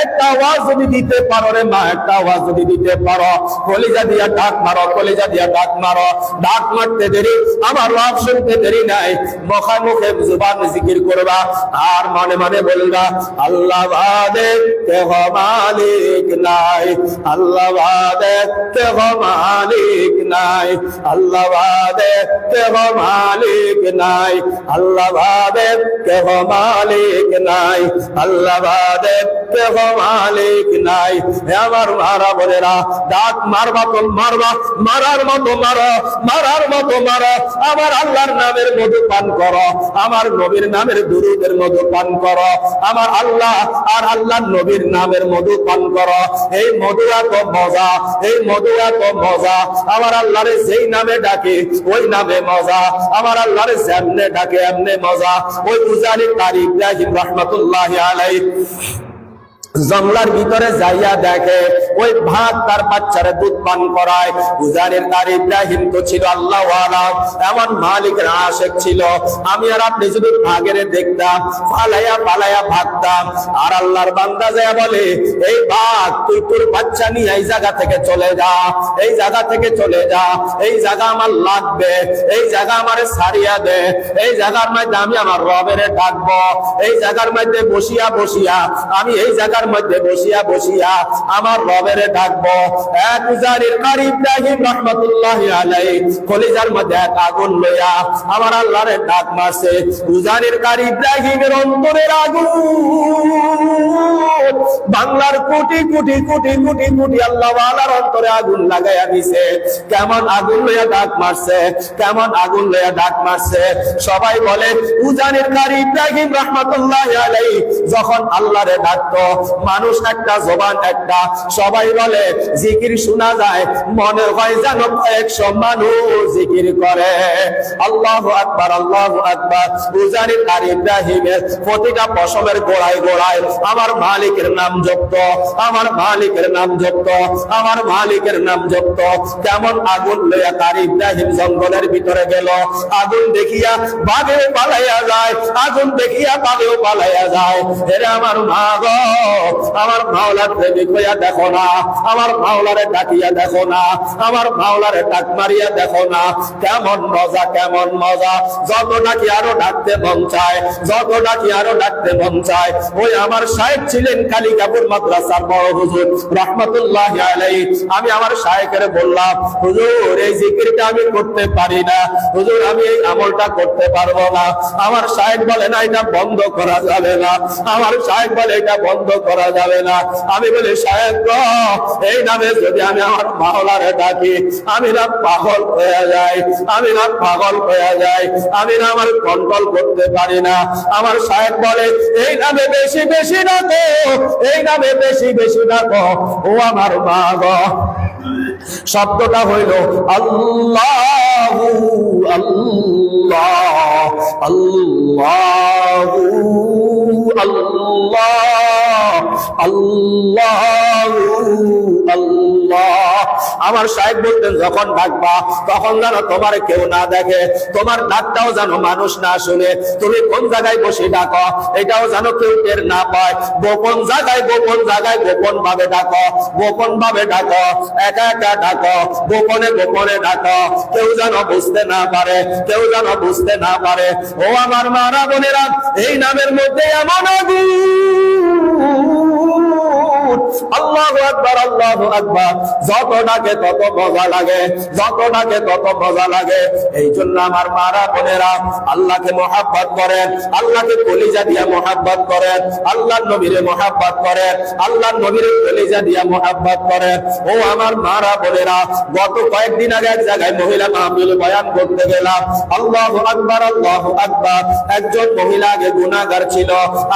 একটা আওয়াজ যদি দিতে পারো রে মা, একটা আওয়াজ যদি দিতে পারো, কলিজা দিয়া ডাক মারো, কলিজা দিয়া ডাক মারো। ডাক মারতে দেরি, আমার রব শুনতে দেরি নাই। মুখে মুখে জুবান জিকির করবা আর মনে মনে বলবা, আল্লাহ বাদে কেহ মালিক নাই, আল্লাহ বাদে কেহ মালিক নাই, আল্লাহ বাদে কেহ মালিক নাই, আল্লাহ বাদে কেহ মালিক নাই, আল্লাহ বাদে কেহ মালিক নাই। আমার মারা বোনেরা, ডাক মারবা তো মারবা, মারার মতো মারো, মারার মতো মারো। আমার আল্লাহর নামের মধু পান করো, আমার নবীর নামের দুরূদের মধু পান করো, আমার আল্লাহ আর আল্লাহর নবীর নামের মধু পান করো। এই মধু এত মজা, এই মধু এত মজা। আমার আল্লাহরে যেই নামে ডাকে ওই নামে মজা, আমার আল্লাহরে যেমনে ডাকে এমনে মজা। ওই উজানি তার ইব্রাহিম রাহমাতুল্লাহি আলাইহি জঙ্গলার ভিতরে যাইয়া দেখে ওই ভাগ তার বাচ্চারে দুধ পান করায়। উজানের তার ইব্রাহিম তো ছিল আল্লাহ ওয়ালা, এমন মালিকের আশেক ছিল। আমি আর আপনি যদি ভাগেরে দেখতাম, পালাইয়া পালাইয়া ভাগতাম। আর আল্লাহর বান্দা যায় বলে, এই ভাগ তুই তোর বাচ্চা নিয়ে এই জায়গা থেকে চলে যা, এই জায়গা থেকে চলে যা, এই জায়গা আমার লাগবে, এই জায়গা আমারে ছাড়িয়া দে, এই জায়গার মধ্যে আমি আমার রবের ডাকবো, এই জায়গার মধ্যে বসিয়া বসিয়া আমি এই জায়গার মধ্যে বসিয়া বসিয়া আমার রবের ডাকবো। এক উজানির কারি ইব্রাহিম রাহমাতুল্লাহি আলাইহি কলিজার মধ্যে এক আগুন লইয়া আমার আল্লাহর ডাক মারছে। উজানির কারি ইব্রাহিমের অন্তরের আগুন বাংলার কোটি কোটি কোটি কোটি কোটি আল্লাহ ওয়ালার অন্তরে আগুন লাগাইয়া দিছে। কেমন আগুন লইয়া ডাক মারছে, কেমন আগুন লইয়া ডাক মারছে। সবাই বলে উজানির কারি ইব্রাহিম রাহমাতুল্লাহি আলাইহি যখন আল্লাহরে ডাকতো, মানুষ একটা জবান একটা, সবাই বলে জিকির শোনা যায়, মনে হয় যেন 100 মানুষ জিকির করে। আল্লাহু আকবার, আল্লাহু আকবার। উজানির কার ইব্রাহিমের প্রতিটা পশমের গোড়ায় গোড়ায় আমার মালিকের নাম যুক্ত, আমার মালিকের নাম যুক্ত, আমার মালিকের নাম যুক্ত। কেমন আগুন লইয়া কার ইব্রাহিম জঙ্গলের ভিতরে গেল। আগুন দেখিয়া বাঘেও পালাইয়া যায়, আগুন দেখিয়া বাঘেও পালাইয়া যায়। এরে আমার মা গো, আমার মাওলার প্রেমিক হইয়া দেখো না, আমার মাওলারে ডাকিয়া দেখো না, আমার মাওলারে ডাক মারিয়া দেখো না। কেমন মজা, কেমন মজা। যত ডাকি আরো ডাকতে মন চায়, যত ডাকি আরো ডাকতে মন চায়। ওই আমার শায়েখ ছিলেন কালিকাপুর মাদ্রাসার বড় হুজুর রাহমাতুল্লাহি আলাইহি। আমি আমার শায়েখের বললাম, হুজুর এই জিকিরটা আমি করতে পারি না, হুজুর আমি এই আমলটা করতে পারবো না। আমার শায়েখ বলে না, এটা বন্ধ করা যাবে না। আমার শায়েখ বলে এটা বন্ধ করা যাবে না। আমি বলি শায়েখ গো, এই নামে যদি আমি আমার মাওলারে ডাকি, আমি না পাগল হয়ে যাই, আমি না পাগল হয়ে যাই, আমি না আমার কন্ট্রোল করতে পারি না। আমার শায়েখ বলে এই নামে বেশি বেশি ডাকো, এই নামে বেশি বেশি ডাকো। ও আমার মা গো, শব্দটা হইল আল্লাহু আল্লাহ আল্লাহু আল্লাহ আল্লাহু আল্লাহ। আমার সাহেব বলতেন যখন ডাকবা তখন যেন তোমার কেউ না দেখে, তোমার ডাকটাও যেন মানুষ না শুনে। তুমি কোন জায়গায় বসে ডাকো এটাও যেন কেউ টের না পায়। গোপন জায়গায় গোপন জায়গায় গোপন ভাবে ডাকো, গোপন ভাবে ডাকো, একা একা ডাকো, গোপনে গোপনে ডাকো, কেউ যেন বুঝতে না পারে, কেউ যেন বুঝতে না পারে। ও আমার মারা বোনেরা, এই নামের মধ্যে এমন আগুন, আল্লাহু আকবার, আল্লাহু আকবার। যত ডাকে তত মজা লাগে, যত ডাকে তত মজা লাগে। এই জন্য আমার মারা বোনেরা আল্লাহকে মহাব্বত করেন, আল্লাহকে কলিজা দিয়া মহাব্বত করেন, আল্লাহর নবীরে মহাব্বত করেন, আল্লাহর নবীরে কলিজা দিয়া মহাব্বত করেন। ও আমার মারা বোনেরা, গত কয়েকদিন আগে এক জায়গায় মহিলা মাহফিল বয়ান করতে গেলাম। আল্লাহু আকবার, আল্লাহু আকবার। একজন মহিলা আগে গুনাহগার ছিল,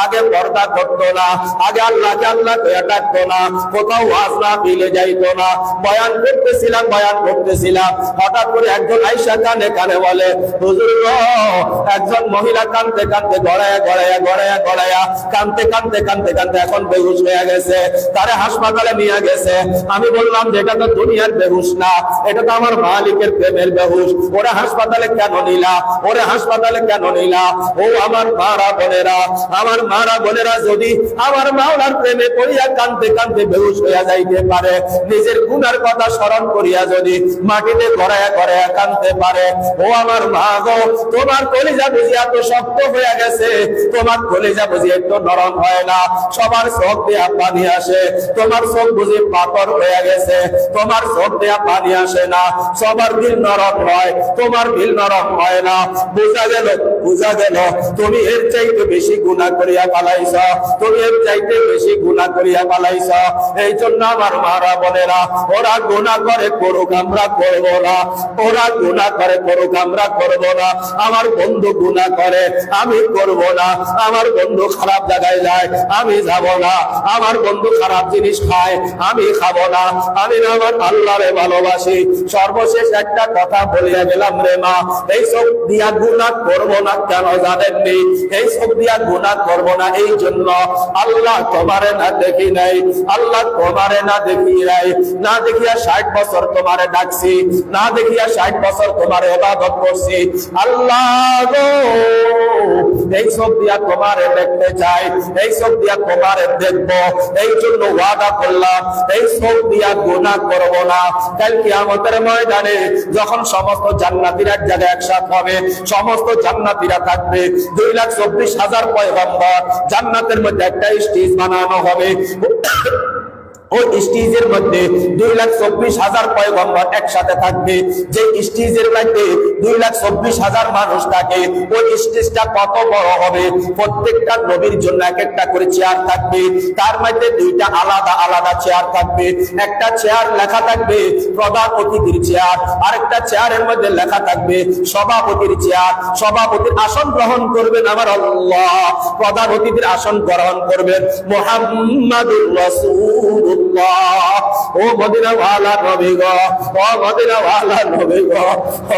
আগে পর্দা করতো না, আগে আল্লাহকে আল্লাহ কইয়া ডাকতো না, কোথাও ওয়াজ না মিলে যাইতো না। বয়ান করতেছিলাম, হঠাৎ করে একজন আয়েশা কানে কানে বলে, হুজুর গো, একজন মহিলা কানতে কানতে গড়ায়া কানতে এখন বেহুশ হয়ে গেছে, তারে হাসপাতালে নিয়ে গেছে। আমি বললাম যে এটা তো দুনিয়ার বেহুশ না, এটা তো আমার মালিকের প্রেমের বেহুশ। ওরা হাসপাতালে কেন নিলা, ওরে হাসপাতালে কেন নিলা? ও আমার মারা বোনেরা, যদি আমার মাওলার প্রেমে পড়িয়া কানতে কানতে বেহুশ হইয়া যাইতে পারে, নিজের গুনার কথা স্মরণ করিয়া যদি মাটিতে গড়ায়া কানতে পারে, ও আমার মা গো, তোমার কলিজা বুঝি এত শক্ত হয়ে গেছে, তোমার কলিজা বুঝি একটু নরম হয় না? সবার চোখ দিয়া পানি আসে, তোমার চোখ বুঝি পাথর হয়ে গেছে, তোমার চোখ দিয়া পানি আসে না? সবার দিল নরম হয়, তোমার দিল নরম হয় না। বুঝা গেল তুমি এর চাইতে বেশি গুনাহ করিয়া পালাইছ, তুমি এর চাইতে বেশি গুনাহ করিয়া পালাইছ। এই জন্য আমার মারা বোনেরা, ওরা গুনাহ করে করুক, আমরা করব না। ওরা গুনাহ করে করুক, আমরা করব না। আমার বন্ধু গুনাহ করে, আমি করব না। আমার বন্ধু খারাপ জায়গায় যায়, আমি যাব না। আমার বন্ধু খারাপ জিনিস খায়, আমি খাবো না। আমি না আমার আল্লাহরে ভালোবাসি। সর্বশেষ একটা কথা বলিয়া গেলাম রে মা, এই সব দিয়া গুনাহ করব না কেন জানেননি? এই সব দিয়া গুনাহ করব না এই জন্য, আল্লাহ তোমারে না দেখি নাই, আল্লাহ তোমারে না দেখি নাই, না দেখিয়া 60 বছর তোমারে ডাকছি, না দেখিয়া 60 বছর তোমারে ইবাদত করছি। আল্লাহ গো, এই সব দিয়া তোমারে দেখতে চাই, এই সব দিয়া তোমারে দেখবো। এই জন্য ওয়াদা করলাম, এই সব দিয়া গুনাহ করব না। কাল কিয়ামতের ময়দানে যখন সমস্ত জান্নাতীরা এক জায়গায় একসাথে হবে, সমস্ত জান্নাতীরা থাকবে, 2,24,000 পয়গম্বর, জান্নাতের মধ্যে একটা স্টেজ বানানো হবে। ওই স্টেজের মধ্যে 2,24,000 পয়গম্বর একসাথে থাকবে। যে স্টেজের মধ্যে 2,24,000 মানুষ থাকে, ওই স্টেজটা কত বড় হবে? প্রত্যেকটা নবীর জন্য এক একটা করে চেয়ার থাকবে, তার মধ্যে 2টা আলাদা আলাদা চেয়ার থাকবে। একটা চেয়ার লেখা থাকবে প্রধান অতিথির চেয়ার, আরেকটা চেয়ারের মধ্যে লেখা থাকবে সভাপতির চেয়ার। সভাপতির আসন গ্রহণ করবেন আমার আল্লাহ, প্রধান অতিথির আসন গ্রহণ করবেন মুহাম্মাদুর রাসূলুল্লাহ। ও মদিনা ওয়ালা নবী গো, ও মদিনা ওয়ালা নবী গো,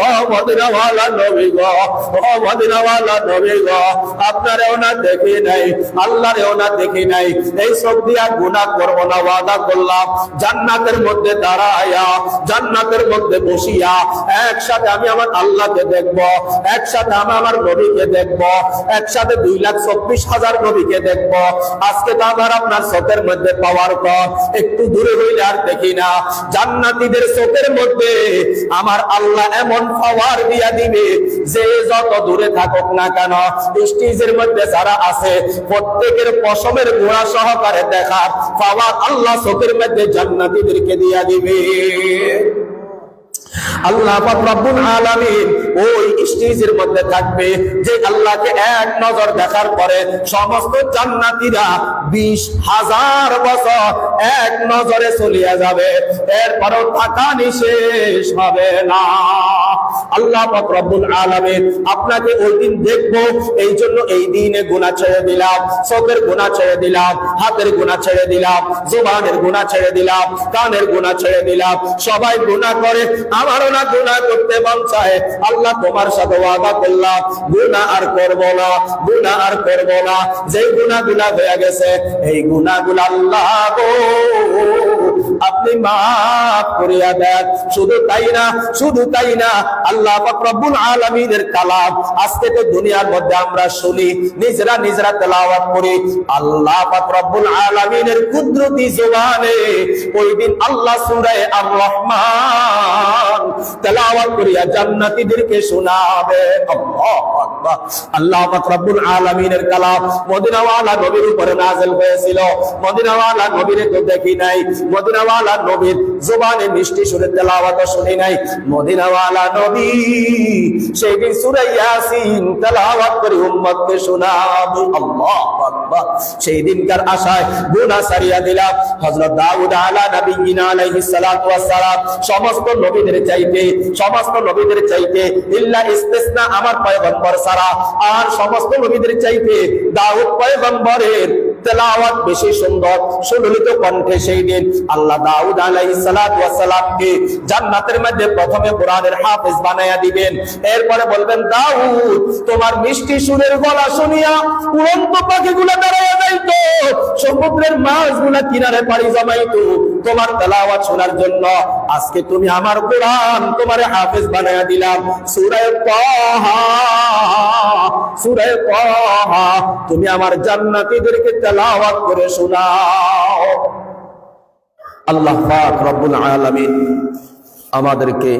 ও মদিনা ওয়ালা নবী গো, ও মদিনা ওয়ালা নবী গো, আপনারেও না দেখি নাই, আল্লাহরেও না দেখি নাই। এই সব দিয়া গুনাহ করব না, ওয়াদা করলাম। জান্নাতের মধ্যে দাঁড়ায়া, জান্নাতের মধ্যে বসিয়া একসাথে আমি আমার আল্লাহকে দেখব, একসাথে আমি আমার নবীকে দেখব, একসাথে 2,24,000 নবীকে দেখব। আজকে তো আমার আপনার চোখের মধ্যে পাওয়ার কম, একটু দূরে হইলে আর দেখি না। জান্নাতীদের চোখের মধ্যে আমার আল্লাহ এমন পাওয়ার দিয়া দিবে যে যত দূরে থাকুক না কেন, স্টেজের মধ্যে যারা আছে প্রত্যেকের পশমের গোড়া সহকারে দেখার পাওয়ার আল্লাহ চোখের মধ্যে জান্নাতীদেরকে দিয়া দিবে। আল্লাহ পাক রব্বুল আলামিন ওই স্টেজের মধ্যে থাকবে, যে আল্লাহকে এক নজর দেখার পরে সমস্ত জান্নাতীরা 20,000 বছর এক নজরে চলিয়া যাবে, এরপরও থাকা নিশেষ হবে না। আল্লাহ পাক রব্বুল আলামিন আপনাকে ওই দিন দেখবো, এই জন্য এই দিনে গুনাহ ছেড়ে দিলাম, চোখের গুনাহ ছেড়ে দিলাম, হাতের গুনাহ ছেড়ে দিলাম, জবানের গুনাহ ছেড়ে দিলাম, কানের গুনাহ ছেড়ে দিলাম। সবাই গুনাহ করে, আমারও না গুনাহ করতে মন চায়। আল্লাহ তোমার সাথে ওয়াদা করলাম, গুনাহ আর করব না, গুনাহ আর করব না। যেই গুনাহগুলো হয়ে গেছে এই গুনাহগুলো আল্লাহ গো আপনি মাফ করিয়া দেন। শুধু তাই না, আল্লাহ পাক রব্বুল আলামিনের কালাম আজকে তো দুনিয়ার মধ্যে আমরা শুনি, নিজেরা তেলাওয়াত করি। আল্লাহ পাক রব্বুল আলামিনের কুদরতি জবানে ওই দিন আল্লাহ সূরা আর রহমান তেলাওয়াত করিয়া জান্নাতীদেরকে শোনাবে। আল্লাহু আকবার। আল্লাহ পাক রব্বুল আলামিনের কালাম মদিনাওয়ালা নবীর উপরে নাযিল হয়েছিল। মদিনাওয়ালা নবীরে তো দেখি নাই, মদিনাওয়ালা নবীর জবানে মিষ্টি সুরে তেলাওয়াত শুনি নাই। মদিনাওয়ালা নবী সেই দিন সূরা ইয়াসিন তেলাওয়াত করে উম্মতকে শোনাবে। আল্লাহু আকবার। সেই দিনকার আশায় গুনাহ সারিয়া দিলাম। হযরত দাউদ আলা নবিয়িনা আলাইহিস সালাতু ওয়াস সালাম সমস্ত নবীদের চাইতে ইল্লা ইসতিসনা আমার পয়গম্বর ছাড়া আর সমস্ত নবীদের চাইতে দাউদ পয়গম্বরের তেলাওয়াত বেশি সুন্দর সুললিত কণ্ঠে সেই দিন আল্লাহ দাউদ আলাইহিস সালাতু ওয়াস সালামকে জান্নাতের মধ্যে প্রথমে কোরআনের হাফেজ বানায়া দিবেন। এরপরে বলবেন, দাউদ তোমার মিষ্টি সুরের গলা শুনিয়া উড়ন্ত পাখিগুলো দাঁড়ায়া যাইতো, সমুদ্রের মাছগুলা কিনারে পাড়ি জমাইতো তোমার তেলাওয়াত শোনার জন্য। আজকে তুমি আমার কোরআন তোমারে হাফেজ বানায়া দিলাম। সূরা তাহা তুমি আমার জান্নাতীদেরকে তেলাওয়াত করে শোনাও। আল্লাহ পাক রব্বুল আলামিন আমাদেরকে